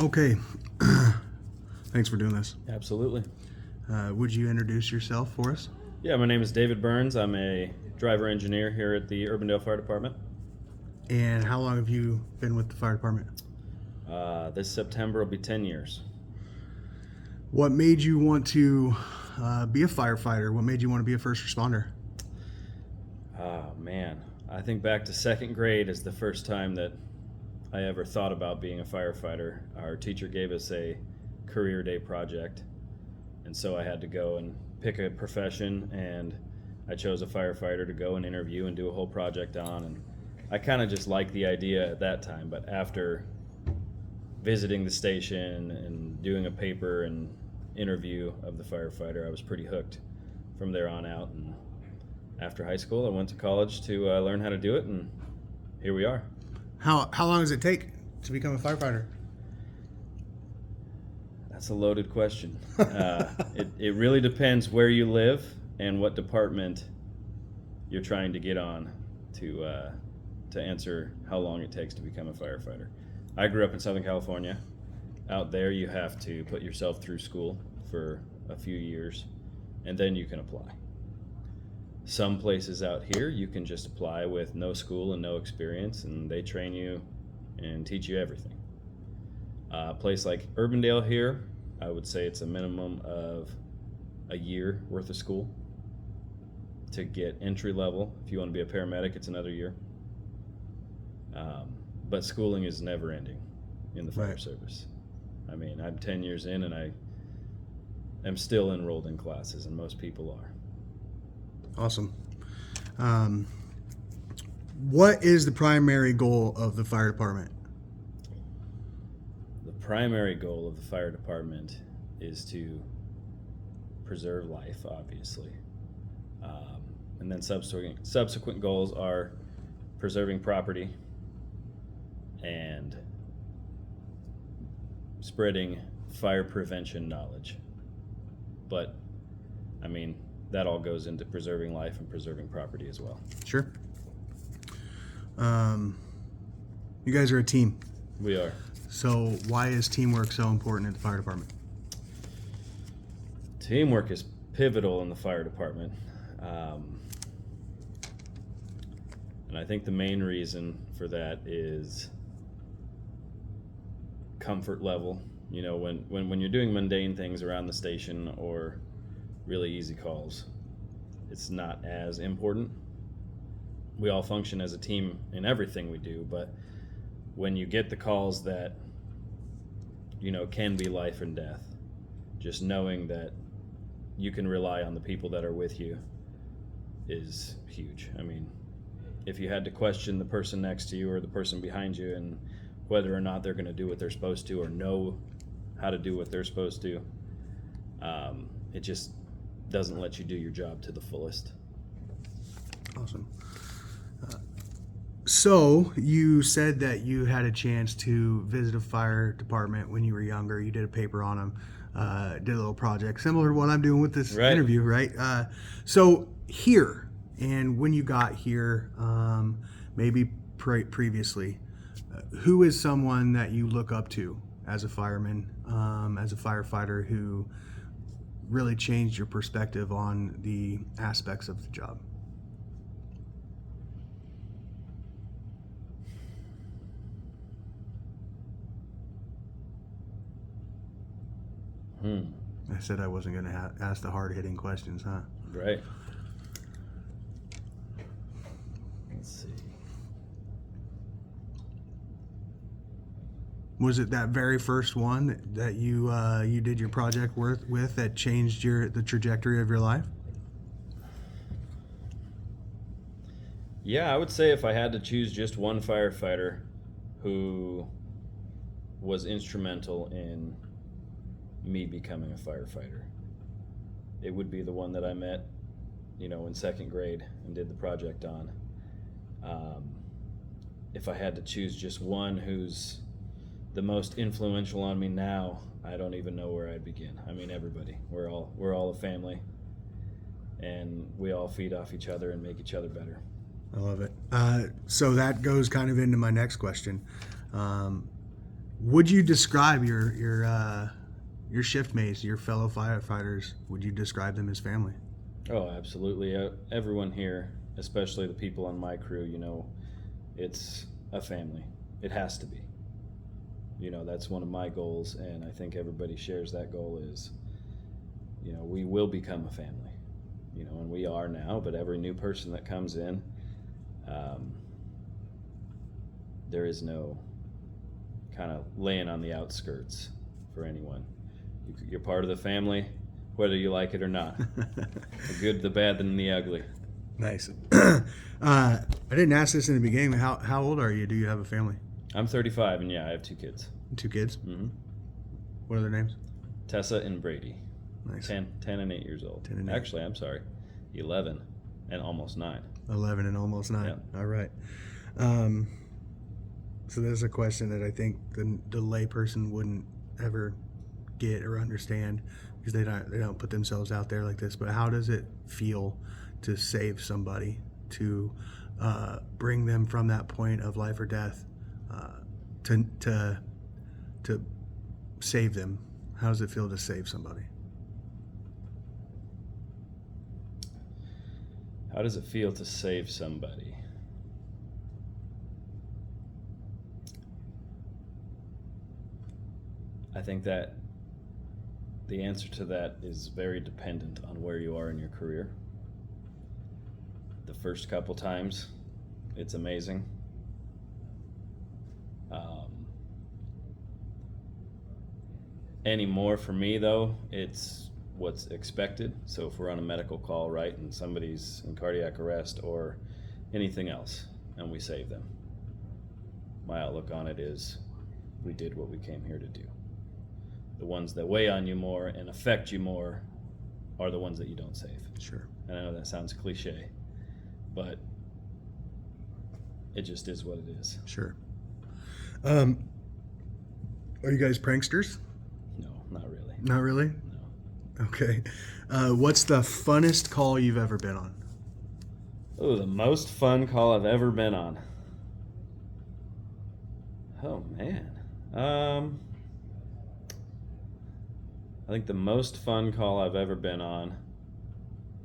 Okay. Thanks for doing this. Absolutely. Would you introduce yourself for us? Yeah, my name is David Burns. I'm a driver engineer here at the Urbandale Fire Department. And how long have you been with the fire department? This September will be 10 years. What made you want to be a firefighter? What made you want to be a first responder? Oh, man. I think back to second grade is the first time that I ever thought about being a firefighter. Our teacher gave us a career day project, and so I had to go and pick a profession, and I chose a firefighter to go and interview and do a whole project on. And I kind of just liked the idea at that time, but after visiting the station and doing a paper and interview of the firefighter, I was pretty hooked from there on out. And after high school, I went to college to learn how to do it, and here we are. How long does it take to become a firefighter? That's a loaded question. It really depends where you live and what department you're trying to get on to answer how long it takes to become a firefighter. I grew up in Southern California. Out there, you have to put yourself through school for a few years, and then you can apply. Some places out here, you can just apply with no school and no experience, and they train you and teach you everything. A place like Urbandale here, I would say it's a minimum of a year worth of school to get entry level. If you want to be a paramedic, it's another year. But schooling is never ending in the fire service. I mean, I'm 10 years in and I am still enrolled in classes, and most people are. Awesome. What is the primary goal of the fire department? The primary goal of the fire department is to preserve life, obviously. And then subsequent goals are preserving property and spreading fire prevention knowledge. But, I mean, that all goes into preserving life and preserving property as well. Sure. You guys are a team. We are. So why is teamwork so important at the fire department? Teamwork is pivotal in the fire department. And I think the main reason for that is comfort level. You know, when you're doing mundane things around the station or really easy calls, it's not as important. We all function as a team in everything we do, but when you get the calls that, you know, can be life and death, just knowing that you can rely on the people that are with you is huge. I mean, if you had to question the person next to you or the person behind you and whether or not they're going to do what they're supposed to or know how to do what they're supposed to, it just doesn't let you do your job to the fullest. Awesome. So you said that you had a chance to visit a fire department when you were younger. You did a paper on them, did a little project similar to what I'm doing with this interview, right? So here, and when you got here, maybe previously, who is someone that you look up to as a fireman, as a firefighter, who really changed your perspective on the aspects of the job? I said I wasn't going to ask the hard-hitting questions, huh? Right. Let's see. Was it that very first one that you did your project with that changed the trajectory of your life? Yeah, I would say if I had to choose just one firefighter who was instrumental in me becoming a firefighter, it would be the one that I met, you know, in second grade and did the project on. If I had to choose just one who's the most influential on me now, I don't even know where I'd begin. I mean, everybody. We're all a family, and we all feed off each other and make each other better. I love it. So that goes kind of into my next question. Would you describe your shift mates, your fellow firefighters? Would you describe them as family? Oh, absolutely. Everyone here, especially the people on my crew, it's a family. It has to be. That's one of my goals, and I think everybody shares that goal is, we will become a family, and we are now, but every new person that comes in, there is no kind of laying on the outskirts for anyone. You're part of the family, whether you like it or not. The good, the bad, and the ugly. Nice. I didn't ask this in the beginning. How old are you? Do you have a family? I'm 35, and yeah, I have 2 kids. 2 kids? Mm-hmm. What are their names? Tessa and Brady. Nice. 10 and 8 years old. 10 and 8. Actually, I'm sorry, 11 and almost 9. 11 and almost 9. Yep. All right. So there's a question that I think the layperson wouldn't ever get or understand because they don't put themselves out there like this. But how does it feel to save somebody, to bring them from that point of life or death, to save them? How does it feel to save somebody? How does it feel to save somebody? I think that the answer to that is very dependent on where you are in your career. The first couple times, it's amazing. Anymore for me though, it's what's expected. So if we're on a medical call, right, and somebody's in cardiac arrest or anything else, and we save them, my outlook on it is we did what we came here to do. The ones that weigh on you more and affect you more are the ones that you don't save. Sure. And I know that sounds cliche, but it just is what it is. Sure. Are you guys pranksters? No, not really. Not really? No. Okay. What's the funnest call you've ever been on? Oh, the most fun call I've ever been on. Oh, man. I think the most fun call I've ever been on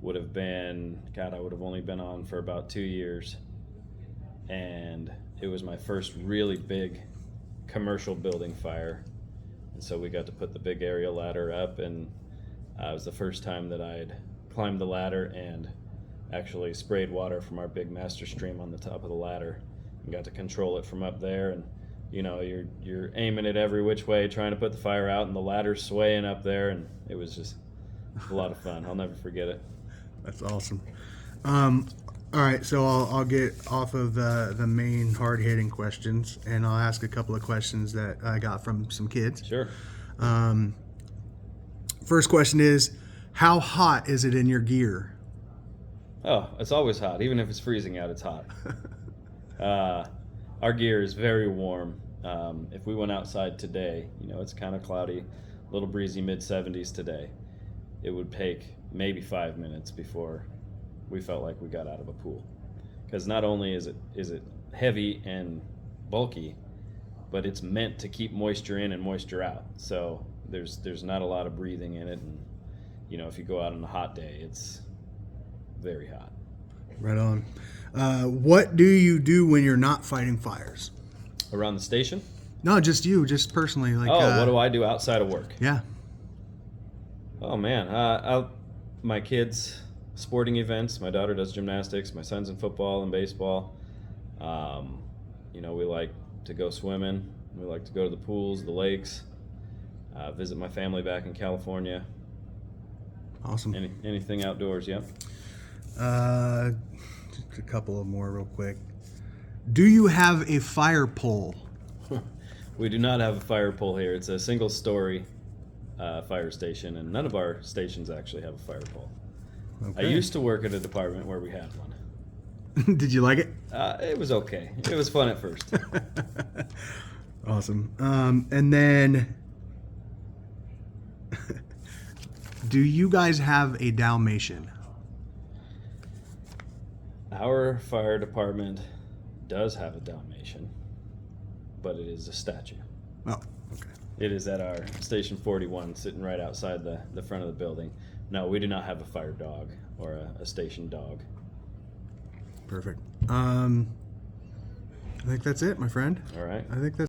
would have been, I would have only been on for about 2 years. And it was my first really big commercial building fire. And so we got to put the big aerial ladder up, and it was the first time that I'd climbed the ladder and actually sprayed water from our big master stream on the top of the ladder and got to control it from up there. And you're aiming it every which way, trying to put the fire out, and the ladder's swaying up there, and it was just a lot of fun. I'll never forget it. That's awesome. All right, so I'll get off of the main hard-hitting questions, and I'll ask a couple of questions that I got from some kids. Sure. First question is, how hot is it in your gear? Oh, it's always hot. Even if it's freezing out, it's hot. Our gear is very warm. If we went outside today, it's kind of cloudy, a little breezy, mid-70s today. It would take maybe 5 minutes before we felt like we got out of a pool. Because not only is it heavy and bulky, but it's meant to keep moisture in and moisture out. So there's not a lot of breathing in it, and if you go out on a hot day, it's very hot. Right on. What do you do when you're not fighting fires? Around the station? No, just you, just personally. Like, what do I do outside of work? Yeah. Oh man, my kids' sporting events. My daughter does gymnastics. My son's in football and baseball. We like to go swimming. We like to go to the pools, the lakes. Visit my family back in California. Awesome. Anything outdoors? Yep. Just a couple of more real quick. Do you have a fire pole? We do not have a fire pole here. It's a single-story fire station, and none of our stations actually have a fire pole. Okay. I used to work at a department where we had one. Did you like it? It was okay. It was fun at first. Awesome. And then, do you guys have a Dalmatian? Our fire department does have a Dalmatian, but it is a statue. Oh, okay. It is at our Station 41, sitting right outside the front of the building. No, we do not have a fire dog or a station dog. Perfect. I think that's it, my friend. All right. I think that's